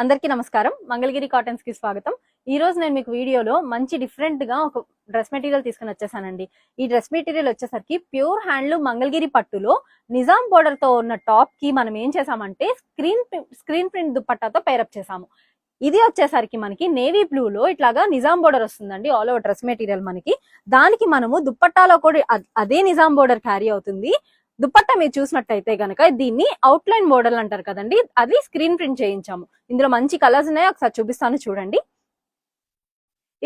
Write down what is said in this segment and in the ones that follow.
అందరికీ నమస్కారం. మంగళగిరి కాటన్స్ కి స్వాగతం. ఈ రోజు నేను మీకు వీడియోలో మంచి డిఫరెంట్ గా ఒక డ్రెస్ మెటీరియల్ తీసుకుని వచ్చేసానండి. ఈ డ్రెస్ మెటీరియల్ వచ్చేసరికి ప్యూర్ హ్యాండ్లూమ్ మంగళగిరి పట్టులో నిజాం బోర్డర్ తో ఉన్న టాప్ కి మనం ఏం చేసామంటే స్క్రీన్ ప్రింట్ దుపట్టాతో పేరప్ చేసాము. ఇది వచ్చేసరికి మనకి నేవీ బ్లూ లో ఇట్లాగా నిజాం బోర్డర్ వస్తుందండి. ఆల్ ఓవర్ డ్రెస్ మెటీరియల్ మనకి. దానికి మనము దుపట్టాలో కూడా అదే నిజాం బోర్డర్ క్యారీ అవుతుంది. దుపట్టా మీరు చూసినట్టయితే గనక దీన్ని అవుట్లైన్ మోడల్ అంటారు కదండి, అది స్క్రీన్ ప్రింట్ చేయించాము. ఇందులో మంచి కలర్స్ ఉన్నాయి, ఒకసారి చూపిస్తాను చూడండి.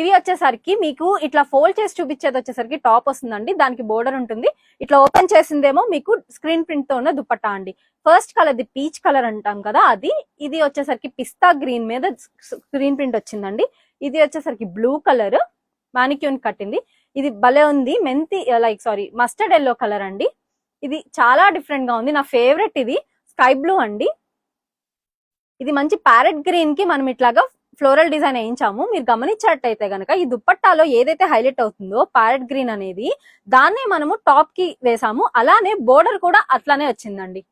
ఇవి వచ్చేసరికి మీకు ఇట్లా ఫోల్డ్ చేసి చూపించేది వచ్చేసరికి టాప్ వస్తుందండి, దానికి బోర్డర్ ఉంటుంది. ఇట్లా ఓపెన్ చేసిందేమో మీకు స్క్రీన్ ప్రింట్ తో ఉన్న దుపట్టా అండి. First colour the peach colour అంటాం కదా అది. ఇది వచ్చేసరికి పిస్తా గ్రీన్ మీద స్క్రీన్ ప్రింట్ వచ్చిందండి. ఇది వచ్చేసరికి బ్లూ కలర్ మానిక్యూన్ కట్టింది. ఇది భలే ఉంది, మెంతి మస్టర్డ్ ఎల్లో కలర్ అండి. ఇది చాలా డిఫరెంట్ గా ఉంది. నా ఫేవరెట్ ఇది స్కై బ్లూ అండి. ఇది మంచి ప్యారెట్ గ్రీన్ కి మనం ఇట్లాగా ఫ్లోరల్ డిజైన్ వేయించాము. మీరు గమనించినట్టయితే గనక ఈ దుపట్టాలో ఏదైతే హైలైట్ అవుతుందో ప్యారెట్ గ్రీన్ అనేది, దాన్నే మనము టాప్ కి వేసాము. అలానే బోర్డర్ కూడా అట్లానే వచ్చిందండి.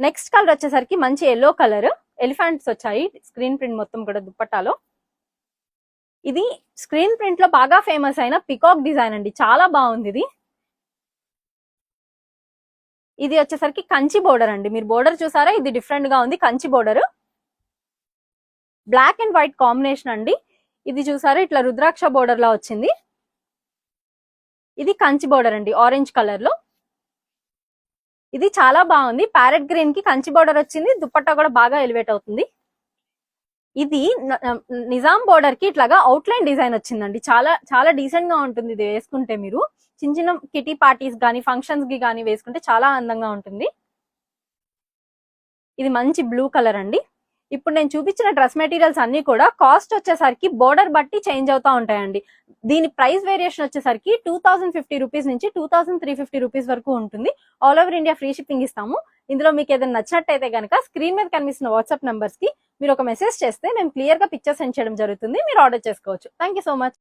నెక్స్ట్ కలర్ వచ్చేసరికి మంచి ఎల్లో కలర్, ఎలిఫెంట్స్ వచ్చాయి స్క్రీన్ ప్రింట్ మొత్తం కూడా దుపట్టాలో. ఇది స్క్రీన్ ప్రింట్ లో బాగా ఫేమస్ అయిన పికాక్ డిజైన్ అండి, చాలా బాగుంది ఇది. ఇది వచ్చేసరికి కంచి బోర్డర్ అండి. మీరు బోర్డర్ చూసారా, ఇది డిఫరెంట్ గా ఉంది. Kanchi border, black and white combination అండి. ఇది చూసారా, ఇట్లా రుద్రాక్ష బోర్డర్ లా వచ్చింది. ఇది కంచి బోర్డర్ అండి, ఆరెంజ్ కలర్ లో. ఇది చాలా బాగుంది. ప్యారెట్ గ్రీన్ కి కంచి బోర్డర్ వచ్చింది. దుపట్టా కూడా బాగా ఎలివేట్ అవుతుంది. ఇది నిజాం బోర్డర్ కి ఇట్లాగా అవుట్లైన్ డిజైన్ వచ్చిందండి. చాలా చాలా డీసెంట్ గా ఉంటుంది ఇది వేసుకుంటే. మీరు చిన్న చిన్న కిటీ పార్టీస్ గానీ ఫంక్షన్స్ కి గానీ వేసుకుంటే చాలా అందంగా ఉంటుంది. ఇది మంచి బ్లూ కలర్ అండి. ఇప్పుడు నేను చూపించిన డ్రెస్ మెటీరియల్స్ అన్ని కూడా కాస్ట్ వచ్చేసరికి బోర్డర్ బట్టి చేంజ్ అవుతా ఉంటాయండి. దీని ప్రైస్ వేరియేషన్ వచ్చేసరికి 2050 రూపీస్ నుంచి 2350 రూపీస్ వరకు ఉంటుంది. All over India free shipping ఇస్తాము. ఇందులో మీకు ఏదైనా నచ్చినట్టయితే కనుక స్క్రీన్ మీద కనిపిస్తున్న వాట్సాప్ నంబర్స్ కి మీరు ఒక మెసేజ్ చేస్తే మేము క్లియర్ గా పిక్చర్ సెండ్ చేయడం జరుగుతుంది. మీరు ఆర్డర్ చేసుకోవచ్చు. Thank so much.